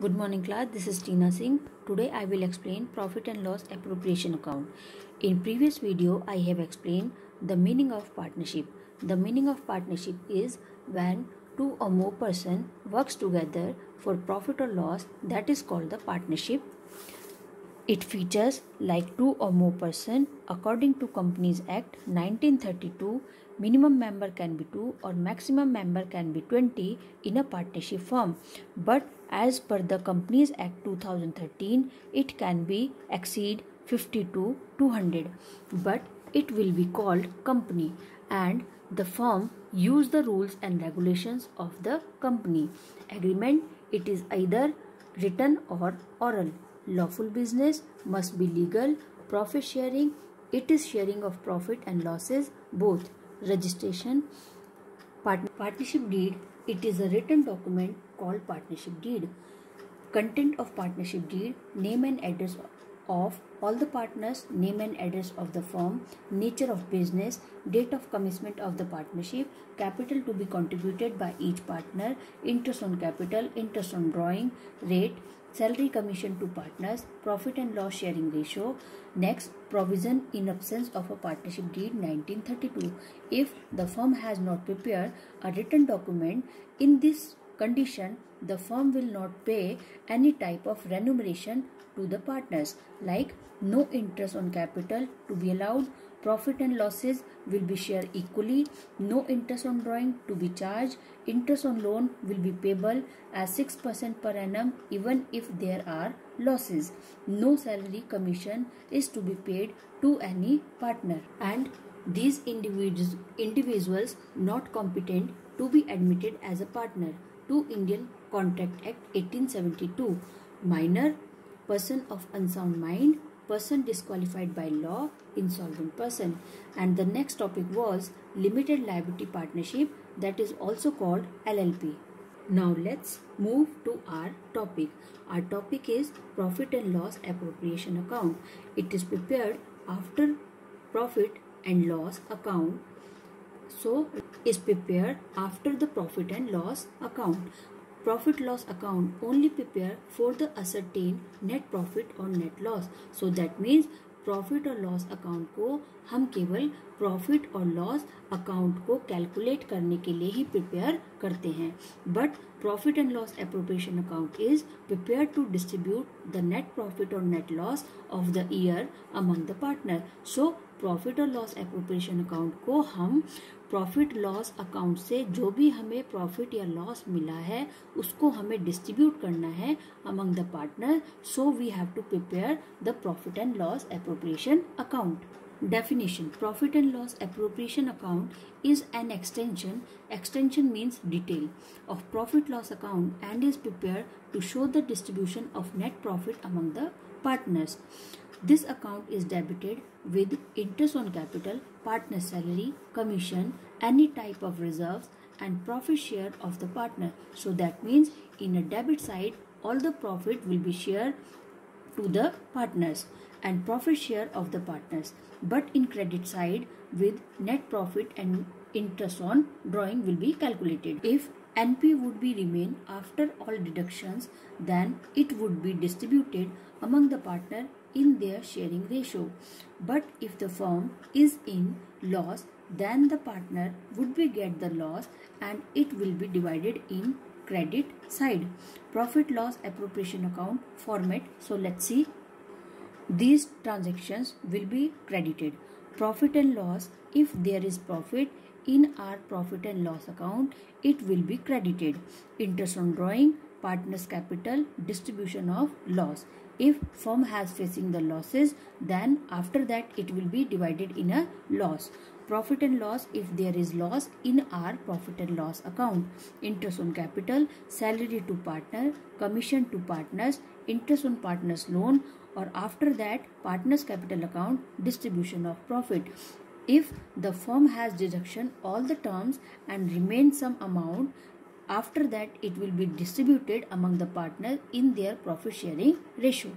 Good morning class, this is Tina Singh. Today I will explain profit and loss appropriation account. In previous video I have explained the meaning of partnership. The meaning of partnership is when two or more person works together for profit or loss, that is called the partnership. It features like two or more person. According to Companies Act 1932, minimum member can be 2 or maximum member can be 20 in a partnership firm. But as per the Companies Act 2013, it can be exceed 50 to 200. But it will be called company, and the firm use the rules and regulations of the company. Agreement, it is either written or oral. Lawful business must be legal. Profit sharing, it is sharing of profit and losses both. Registration, partnership deed, it is a written document called partnership deed. Content of partnership deed, name and address of all the partners, name and address of the firm, nature of business, date of commencement of the partnership, capital to be contributed by each partner, interest on capital, interest on drawing, rate, salary commission to partners, profit and loss sharing ratio. Next, provision in absence of a partnership deed 1932. If the firm has not prepared a written document, in this condition, the firm will not pay any type of remuneration to the partners, like no interest on capital to be allowed, profit and losses will be shared equally, no interest on drawing to be charged, interest on loan will be payable as 6% per annum even if there are losses, no salary commission is to be paid to any partner, and these individuals not competent to be admitted as a partner to Indian Contract Act 1872. Minor, person of unsound mind, person disqualified by law, insolvent person. And the next topic was limited liability partnership, that is also called LLP. Now let's move to our topic. Our topic is profit and loss appropriation account. It is prepared after profit and loss account. So is prepared after the profit and loss account. Profit loss account only prepare for the ascertained net profit or net loss. So that means profit और loss account को हम केवल profit और loss account को calculate करने के लिए ही prepare करते हैं. But profit and loss appropriation account is prepare to distribute the net profit और net loss of the year among the partner. So profit और लॉस एप्रोप्रिएशन अकाउंट को हम प्रॉफिट लॉस अकाउंट से जो भी हमें प्रॉफिट या लॉस मिला है उसको हमें डिस्ट्रीब्यूट करना है among the partner. So we have to prepare the profit and loss appropriation account. Definition: Profit and loss appropriation account is an extension. Extension means detail of profit loss account and is prepared to show the distribution of net profit among the partners. This account is debited with interest on capital, partner salary, commission, any type of reserves and profit share of the partner. So that means in a debit side all the profit will be shared to the partners and profit share of the partners, but in credit side with net profit and interest on drawing will be calculated. If NP would be remain after all deductions, then it would be distributed among the partner in their sharing ratio. But if the firm is in loss, then the partner would be get the loss and it will be divided in credit side. Profit loss appropriation account format. So let's see. These transactions will be credited. Profit and loss, if there is profit in our profit and loss account, it will be credited. Interest on drawing, partners capital, distribution of loss. If firm has facing the losses, then after that it will be divided in a loss. Profit and loss, if there is loss in our profit and loss account. Interest on capital, salary to partner, commission to partners, interest on partners loan, or after that partners capital account, distribution of profit. If the firm has deduction all the terms and remain some amount, after that it will be distributed among the partners in their profit sharing ratio.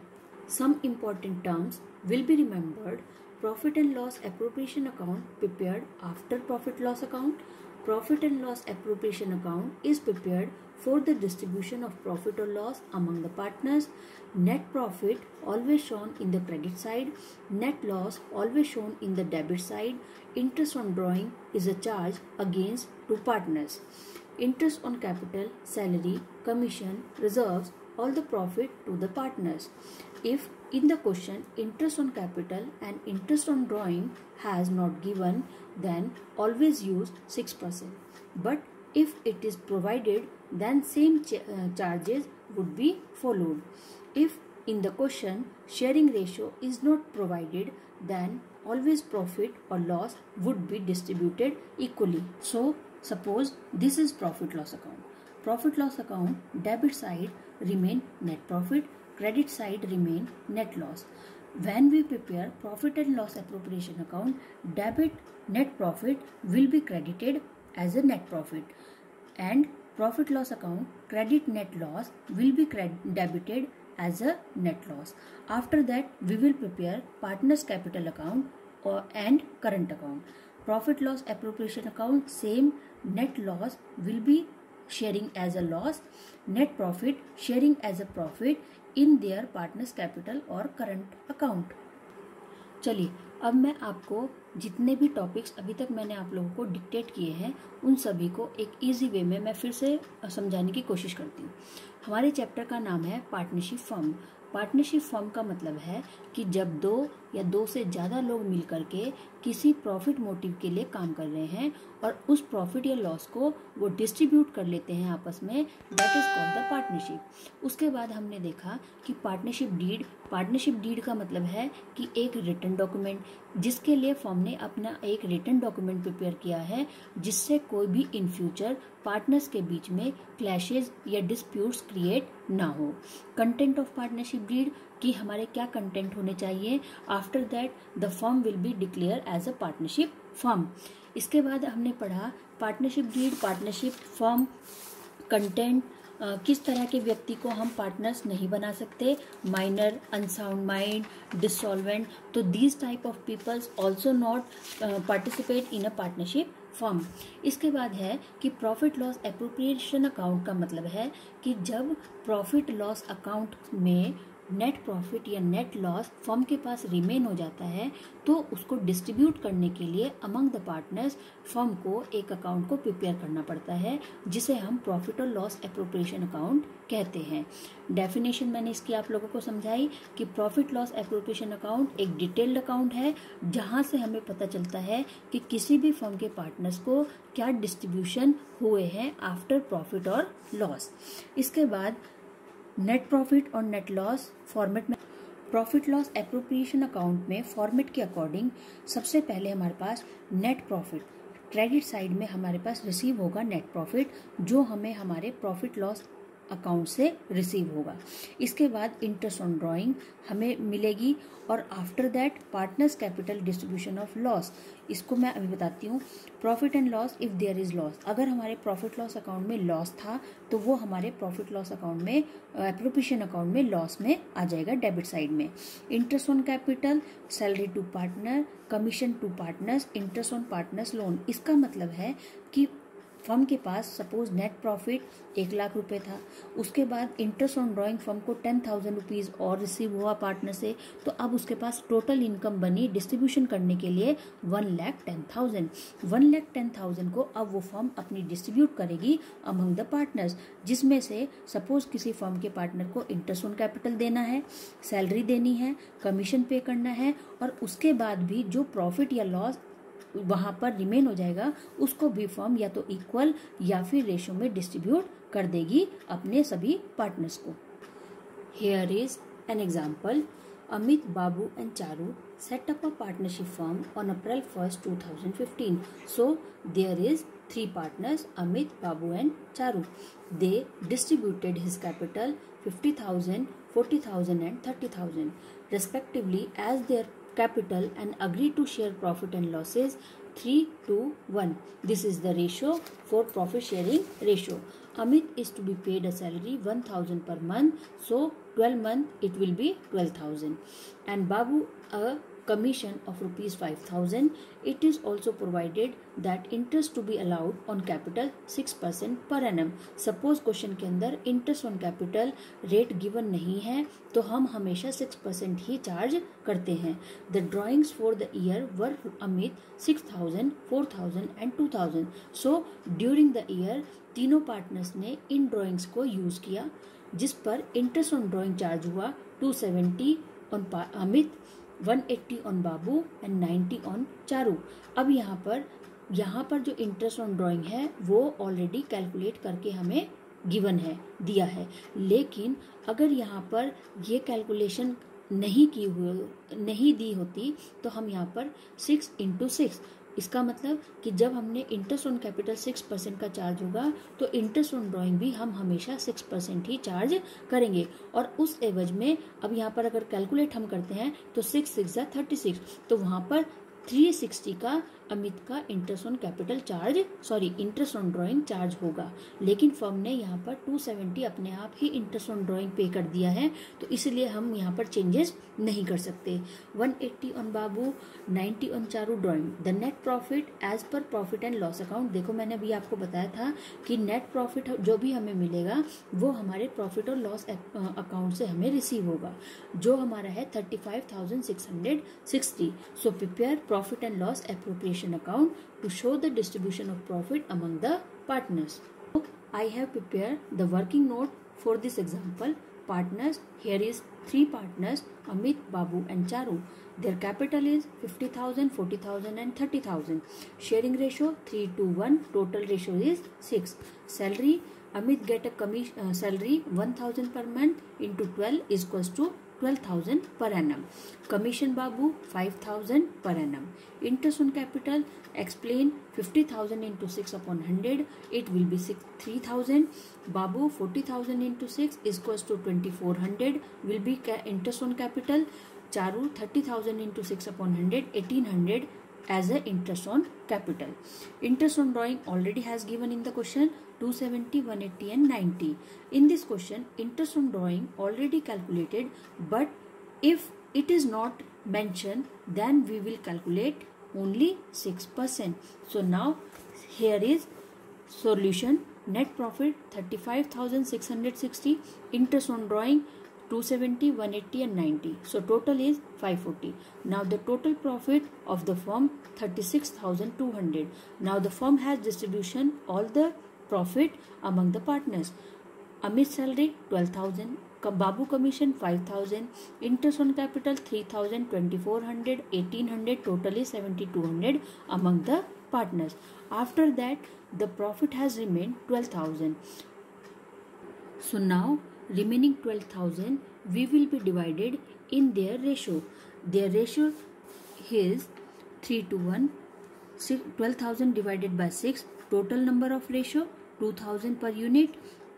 Some important terms will be remembered. Profit and loss appropriation account prepared after profit loss account. Profit and loss appropriation account is prepared for the distribution of profit or loss among the partners. Net profit always shown in the credit side, net loss always shown in the debit side. Interest on drawing is a charge against two partners. Interest on capital, salary, commission, reserves, all the profit to the partners. If in the question interest on capital and interest on drawing has not given, then always use 6%. But if it is provided, then same charges would be followed. If in the question sharing ratio is not provided, then always profit or loss would be distributed equally. So suppose this is profit loss account. Profit loss account, debit side remain net profit, credit side remain net loss. When we prepare profit and loss appropriation account, debit net profit will be credited as a net profit, and profit loss account credit net loss will be debited as a net loss. After that we will prepare partners capital account and current account. Profit loss appropriation account, same, net loss will be sharing as a loss, net profit sharing as a profit in their partners capital और current account. चलिए अब मैं आपको जितने भी topics अभी तक मैंने आप लोगों को डिक्टेट किए हैं उन सभी को एक इजी वे में मैं फिर से समझाने की कोशिश करती हूँ। हमारे चैप्टर का नाम है पार्टनरशिप फर्म। पार्टनरशिप फर्म का मतलब है कि जब दो या दो से ज़्यादा लोग मिलकर के किसी प्रॉफिट मोटिव के लिए काम कर रहे हैं और उस प्रॉफिट या लॉस को वो डिस्ट्रीब्यूट कर लेते हैं आपस में, that is called the partnership. उसके बाद हमने देखा कि पार्टनरशिप डीड का मतलब है कि एक रिटन डॉक्यूमेंट जिसके लिए फर्म ने अपना एक रिटन डॉक्यूमेंट प्रिपेयर किया है जिससे कोई भी इन फ्यूचर पार्टनर्स के बीच में क्लैशेज या डिस्प्यूट्स क्रिएट ना हो। कंटेंट ऑफ पार्टनरशिप डीड कि हमारे क्या कंटेंट होने चाहिए। After that the firm will be declare as a partnership firm. इसके बाद हमने पढ़ा partnership deed, partnership firm, content, किस तरह के व्यक्ति को हम पार्टनर्स नहीं बना सकते, माइनर, अनसाउंड माइंड, डिसॉल्वेंट, तो these type of peoples also not participate in a partnership firm. इसके बाद है कि प्रॉफिट लॉस एप्रोप्रिएशन अकाउंट का मतलब है कि जब प्रॉफिट लॉस अकाउंट में नेट प्रॉफिट या नेट लॉस फर्म के पास रिमेन हो जाता है तो उसको डिस्ट्रीब्यूट करने के लिए अमंग द पार्टनर्स फर्म को एक अकाउंट को प्रिपेयर करना पड़ता है जिसे हम प्रॉफिट और लॉस एप्रोप्रिएशन अकाउंट कहते हैं। डेफिनेशन मैंने इसकी आप लोगों को समझाई कि प्रॉफिट लॉस एप्रोप्रिएशन अकाउंट एक डिटेल्ड अकाउंट है जहां से हमें पता चलता है कि किसी भी फर्म के पार्टनर्स को क्या डिस्ट्रीब्यूशन हुए हैं आफ्टर प्रॉफिट और लॉस। इसके बाद नेट प्रॉफिट और नेट लॉस फॉर्मेट में प्रॉफिट लॉस एप्रोप्रिएशन अकाउंट में फॉर्मेट के अकॉर्डिंग सबसे पहले हमारे पास नेट प्रॉफिट, क्रेडिट साइड में हमारे पास रिसीव होगा नेट प्रॉफिट जो हमें हमारे प्रॉफिट लॉस अकाउंट से रिसीव होगा। इसके बाद इंटरेस्ट ऑन ड्राइंग हमें मिलेगी और after that partners capital distribution of loss. इसको मैं अभी बताती हूँ। Profit and loss if there is loss, अगर हमारे प्रॉफिट लॉस अकाउंट में लॉस था तो वो हमारे प्रॉफिट लॉस अकाउंट में एप्रोप्रिएशन अकाउंट में लॉस में आ जाएगा डेबिट साइड में। Interest on capital, salary to partner, commission to partners, interest on partners loan. इसका मतलब है कि फर्म के पास सपोज नेट प्रॉफिट 1 लाख रुपए था, उसके बाद इंटरेस्ट ऑन ड्राइंग फर्म को 10,000 रुपीज़ और रिसीव हुआ पार्टनर से, तो अब उसके पास टोटल इनकम बनी डिस्ट्रीब्यूशन करने के लिए 1,10,000। 1,10,000 को अब वो फर्म अपनी डिस्ट्रीब्यूट करेगी अमंग द पार्टनर्स, जिसमें से सपोज किसी फर्म के पार्टनर को इंटरेस्ट ऑन कैपिटल देना है, सैलरी देनी है, कमीशन पे करना है और उसके बाद भी जो प्रॉफिट या लॉस वहां पर रिमेन हो जाएगा उसको भी फर्म या तो इक्वल या फिर रेशियो में डिस्ट्रीब्यूट कर देगी अपने सभी पार्टनर्स को। Here is an example. Amit, Babu and Charu set up a partnership firm on April 1st, 2015. So there is 3 partners, Amit, Babu and Charu. They distributed his capital 50,000, 40,000 and 30,000 respectively as their capital and agreed to share profit and losses 3:1. This is the ratio for profit sharing ratio. Amit is to be paid a salary 1,000 per month, so 12 month it will be 12,000, and Babu a commission of rupees 5,000. It is also provided that interest to be allowed on capital 6% per annum. Suppose question के अंदर interest on capital rate given नहीं है तो हम हमेशा 6% ही charge करते हैं. The drawings for the year were Amit 6,000, 4,000 and 2,000. So during the year तीनों पार्टनर्स ने इन ड्राइंग्स को यूज किया जिस पर इंटरेस्ट ऑन ड्राइंग चार्ज हुआ 270 on Amit, 180 on Babu and 90 on Charu. अब यहाँ पर जो इंटरेस्ट ऑन ड्राइंग है वो ऑलरेडी कैलकुलेट करके हमें गिवन है, दिया है. लेकिन अगर यहाँ पर ये कैलकुलेशन नहीं दी होती तो हम यहाँ पर 6 into 6, इसका मतलब कि जब हमने इंटरेस्ट ऑन कैपिटल 6% का चार्ज होगा तो इंटरेस्ट ऑन ड्राइंग भी हम हमेशा 6% ही चार्ज करेंगे. और उस एवज में अब यहाँ पर अगर कैलकुलेट हम करते हैं तो 6 6 36, तो वहाँ पर 360 का अमित का interest on capital interest on drawing charge होगा. लेकिन फर्म ने यहाँ पर 270 अपने आप ही इंटरेस्ट ऑन ड्राइंग पे कर दिया है तो इसलिए हम यहाँ पर चेंजेस नहीं कर सकते. 180 on Babu, 90 on Charu drawing. The net profit as per profit and loss account. देखो मैंने अभी आपको बताया था कि नेट प्रॉफिट जो भी हमें मिलेगा वो हमारे प्रॉफिट और लॉस अकाउंट से हमें रिसीव होगा जो हमारा है 35,660. So prepare profit and loss appropriation account to show the distribution of profit among the partners. So, I have prepared the working note for this example. Partners, here is 3 partners, Amit, Babu and Charu. Their capital is 50,000, 40,000 and 30,000. Sharing ratio 3:1. Total ratio is 6. Salary, Amit get a salary 1,000 per month into 12 is equals to 12,000 per annum. Commission Babu 5,000 per annum. Interest on capital, explain 50,000 into 6 upon 100, it will be 3,000. Babu 40,000 into 6 is equals to 2,400 will be interest on capital. Charu 30,000 into 6 upon 100, 1,800 as a interest on capital. Interest on drawing already has given in the question 270, 180 and 90. In this question interest on drawing already calculated, but if it is not mentioned then we will calculate only 6%. So now here is solution. Net profit 35,660, interest on drawing 270, 180 and 90. So total is 540. Now the total profit of the firm 36,200. Now the firm has distribution all the profit among the partners. Amit salary 12,000, Babu commission 5,000, interest on capital 3,000, 2,400, 1,800, total is 7,200 among the partners. After that the profit has remained 12,000. So now remaining 12,000 we will be divided in their ratio. Their ratio is 3:1. 12,000 divided by 6. Total number of ratio 2,000 per unit.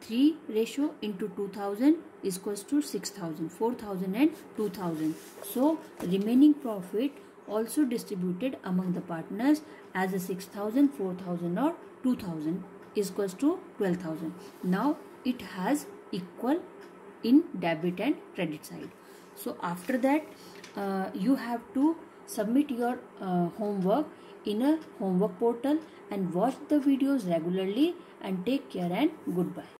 3 ratio into 2,000 is equals to 6,000, 4,000 and 2,000. So remaining profit also distributed among the partners as a 6,000, 4,000 or 2,000 is equals to 12,000. Now it has equal in debit and credit side. So after that you have to submit your homework in a homework portal and watch the videos regularly and take care and goodbye.